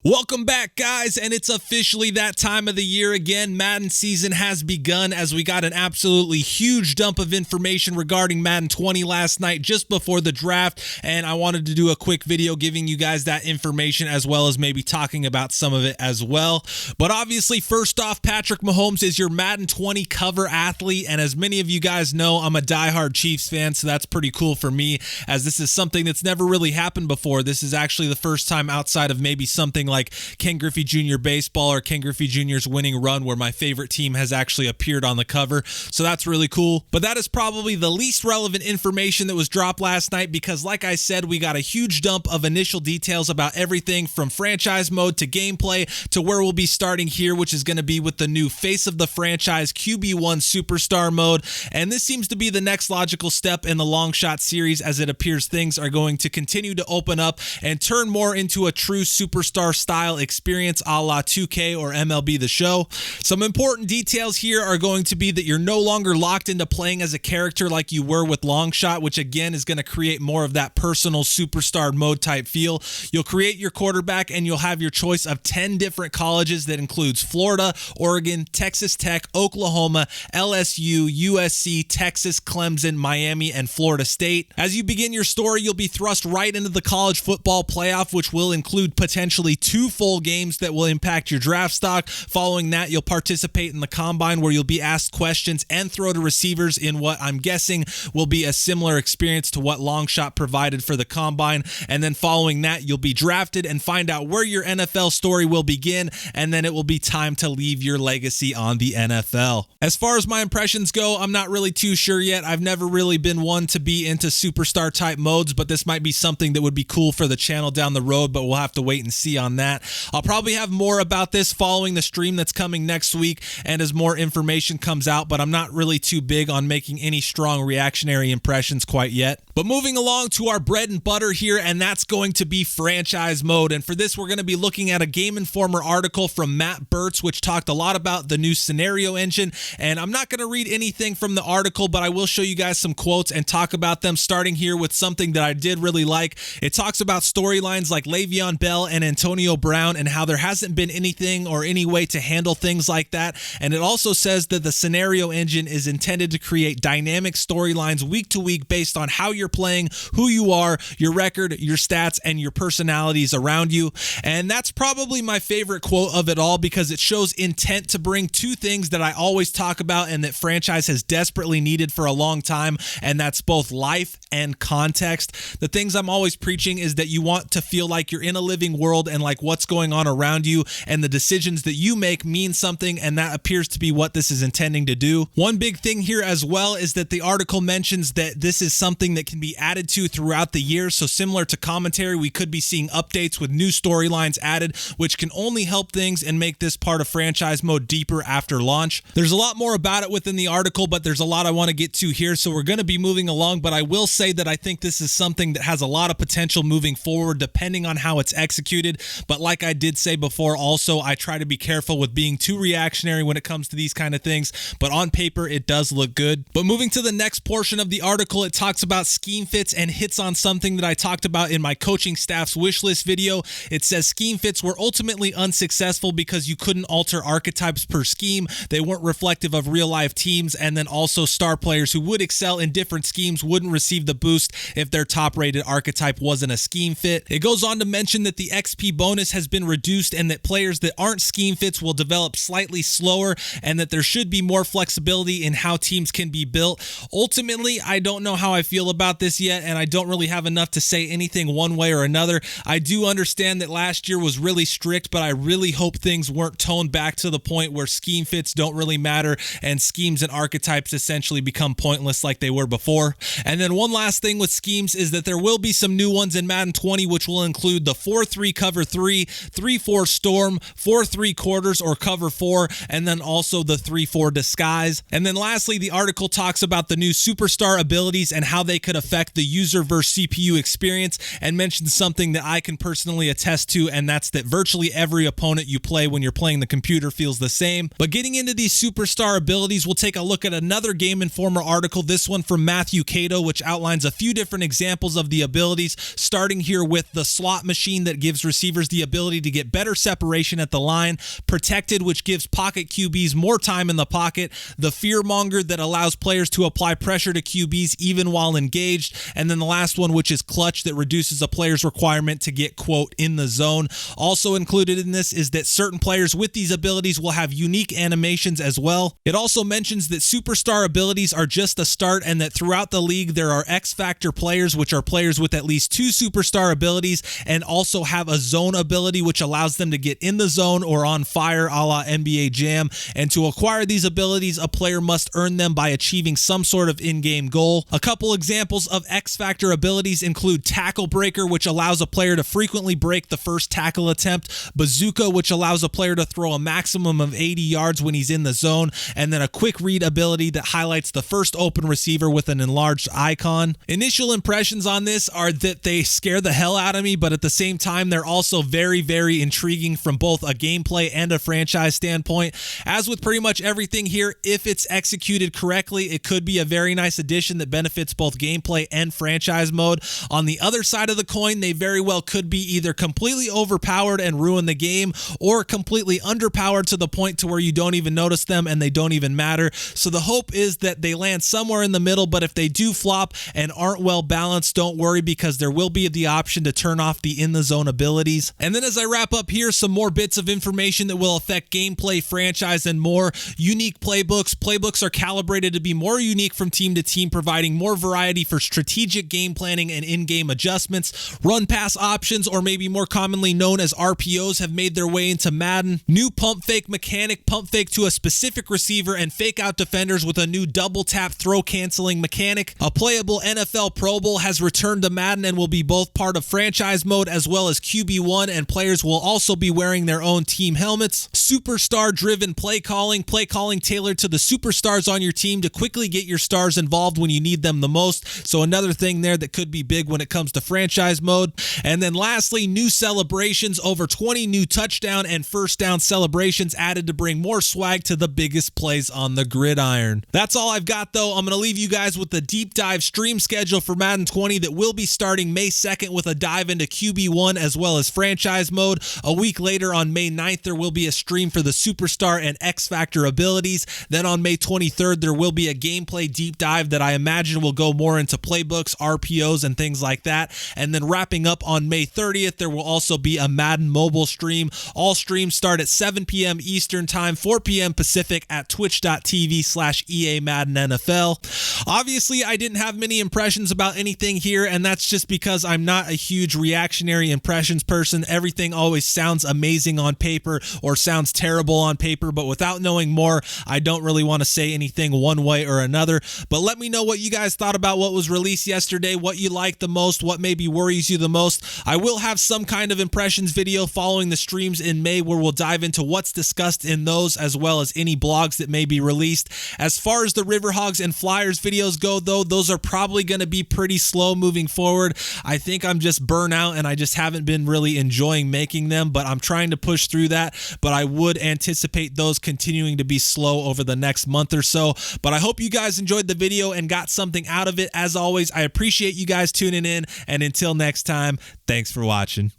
Welcome back, guys, and it's officially that time of the year again. Madden season has begun as we got an absolutely huge dump of information regarding Madden 20 last night just before the draft, and I wanted to do a quick video giving you guys that information as well as maybe talking about some of it as well. But obviously, first off, Patrick Mahomes is your Madden 20 cover athlete, and as many of you guys know, I'm a diehard Chiefs fan, so that's pretty cool for me as this is something that's never really happened before. This is actually the first time outside of maybe something like Ken Griffey Jr. baseball or Ken Griffey Jr.'s winning run where my favorite team has actually appeared on the cover. So that's really cool. But that is probably the least relevant information that was dropped last night because, like I said, we got a huge dump of initial details about everything from franchise mode to gameplay to where we'll be starting here, which is going to be with the new face of the franchise QB1 superstar mode. And this seems to be the next logical step in the long shot series as it appears things are going to continue to open up and turn more into a true superstar style experience a la 2K or MLB The Show. Some important details here are going to be that you're no longer locked into playing as a character like you were with Longshot, which again is going to create more of that personal superstar mode type feel. You'll create your quarterback and you'll have your choice of 10 different colleges that includes Florida, Oregon, Texas Tech, Oklahoma, LSU, USC, Texas, Clemson, Miami, and Florida State. As you begin your story, you'll be thrust right into the college football playoff, which will include potentially 2 full games that will impact your draft stock. Following that, you'll participate in the combine where you'll be asked questions and throw to receivers in what I'm guessing will be a similar experience to what Longshot provided for the combine. And then following that, you'll be drafted and find out where your NFL story will begin, and then it will be time to leave your legacy on the NFL. As far as my impressions go, I'm not really too sure yet. I've never really been one to be into superstar type modes, but this might be something that would be cool for the channel down the road, but we'll have to wait and see on that. I'll probably have more about this following the stream that's coming next week and as more information comes out, but I'm not really too big on making any strong reactionary impressions quite yet. But moving along to our bread and butter here, and that's going to be franchise mode. And for this, we're going to be looking at a Game Informer article from Matt Bertz, which talked a lot about the new scenario engine. And I'm not going to read anything from the article, but I will show you guys some quotes and talk about them, starting here with something that I did really like. It talks about storylines like Le'Veon Bell and Antonio Brown and how there hasn't been anything or any way to handle things like that. And it also says that the scenario engine is intended to create dynamic storylines week to week based on how you're playing, who you are, your record, your stats, and your personalities around you. And that's probably my favorite quote of it all because it shows intent to bring 2 things that I always talk about and that franchise has desperately needed for a long time, and that's both life and context. The things I'm always preaching is that you want to feel like you're in a living world and like what's going on around you, and the decisions that you make mean something, and that appears to be what this is intending to do. One big thing here as well is that the article mentions that this is something that can be added to throughout the year, so similar to commentary, we could be seeing updates with new storylines added, which can only help things and make this part of franchise mode deeper after launch. There's a lot more about it within the article, but there's a lot I want to get to here, so we're going to be moving along, but I will say that I think this is something that has a lot of potential moving forward depending on how it's executed. But like I did say before, also I try to be careful with being too reactionary when it comes to these kind of things, but on paper it does look good. But moving to the next portion of the article, it talks about scheme fits and hits on something that I talked about in my coaching staff's wish list video. It says scheme fits were ultimately unsuccessful because you couldn't alter archetypes per scheme. They weren't reflective of real life teams, and then also star players who would excel in different schemes wouldn't receive the boost if their top rated archetype wasn't a scheme fit. It goes on to mention that the XP bonus has been reduced and that players that aren't scheme fits will develop slightly slower, and that there should be more flexibility in how teams can be built. Ultimately, I don't know how I feel about this yet, and I don't really have enough to say anything one way or another. I do understand that last year was really strict, but I really hope things weren't toned back to the point where scheme fits don't really matter and schemes and archetypes essentially become pointless like they were before. And then one last thing with schemes is that there will be some new ones in Madden 20, which will include the 4-3 cover 3, 3-4 storm, 4-3 quarters or cover 4, and then also the 3-4 disguise. And then lastly, the article talks about the new superstar abilities and how they could affect the user versus CPU experience, and mentioned something that I can personally attest to, and that's that virtually every opponent you play when you're playing the computer feels the same. But getting into these superstar abilities, we'll take a look at another Game Informer article, this one from Matthew Kato, which outlines a few different examples of the abilities, starting here with the slot machine that gives receivers the ability to get better separation at the line, protected, which gives pocket QBs more time in the pocket, the fearmonger that allows players to apply pressure to QBs even while engaged, and then the last one, which is clutch, that reduces a player's requirement to get, quote, in the zone. Also included in this is that certain players with these abilities will have unique animations as well. It also mentions that superstar abilities are just a start, and that throughout the league there are X Factor players, which are players with at least 2 superstar abilities and also have a zone ability, which allows them to get in the zone or on fire, a la NBA Jam. And to acquire these abilities, a player must earn them by achieving some sort of in-game goal. A couple examples of X Factor abilities include Tackle Breaker, which allows a player to frequently break the first tackle attempt, Bazooka, which allows a player to throw a maximum of 80 yards when he's in the zone, and then a Quick Read ability that highlights the first open receiver with an enlarged icon. Initial impressions on this are that they scare the hell out of me, but at the same time, they're also very, very intriguing from both a gameplay and a franchise standpoint. As with pretty much everything here, if it's executed correctly, it could be a very nice addition that benefits both gameplay and franchise mode. On the other side of the coin, they very well could be either completely overpowered and ruin the game, or completely underpowered to the point to where you don't even notice them and they don't even matter. So the hope is that they land somewhere in the middle, but if they do flop and aren't well balanced, don't worry, because there will be the option to turn off the in the zone abilities. And then as I wrap up here, some more bits of information that will affect gameplay, franchise, and more. Unique playbooks. Playbooks are calibrated to be more unique from team to team, providing more variety for strategic game planning and in-game adjustments. Run pass options, or maybe more commonly known as RPOs, have made their way into Madden. New pump fake mechanic, pump fake to a specific receiver and fake out defenders with a new double tap throw canceling mechanic. A playable NFL Pro Bowl has returned to Madden and will be both part of franchise mode as well as QB1, and players will also be wearing their own team helmets. Superstar driven play calling tailored to the superstars on your team to quickly get your stars involved when you need them the most. So another thing there that could be big when it comes to franchise mode. And then lastly, new celebrations, over 20 new touchdown and first down celebrations added to bring more swag to the biggest plays on the gridiron. That's all I've got though. I'm going to leave you guys with the deep dive stream schedule for Madden 20 that will be starting May 2nd with a dive into QB1 as well as franchise mode. A week later on May 9th, there will be a stream for the superstar and X Factor abilities. Then on May 23rd, there will be a gameplay deep dive that I imagine will go more into playbooks, RPOs, and things like that. And then wrapping up on May 30th, there will also be a Madden mobile stream. All streams start at 7 p.m. Eastern Time, 4 p.m. Pacific at twitch.tv/EA Madden NFL. Obviously, I didn't have many impressions about anything here, and that's just because I'm not a huge reactionary impressions person. Everything always sounds amazing on paper or sounds terrible on paper, but without knowing more, I don't really want to say anything one way or another. But let me know what you guys thought about what was released yesterday, what you liked the most, what maybe worries you the most. I will have some kind of impressions video following the streams in May where we'll dive into what's discussed in those as well as any blogs that may be released. As far as the Riverhogs and Flyers videos go though, those are probably going to be pretty slow moving forward. I think I'm just burnt out and I just haven't been really enjoying making them, but I'm trying to push through that. But I would anticipate those continuing to be slow over the next month or so. But I hope you guys enjoyed the video and got something out of it. As always, I appreciate you guys tuning in, and until next time, thanks for watching.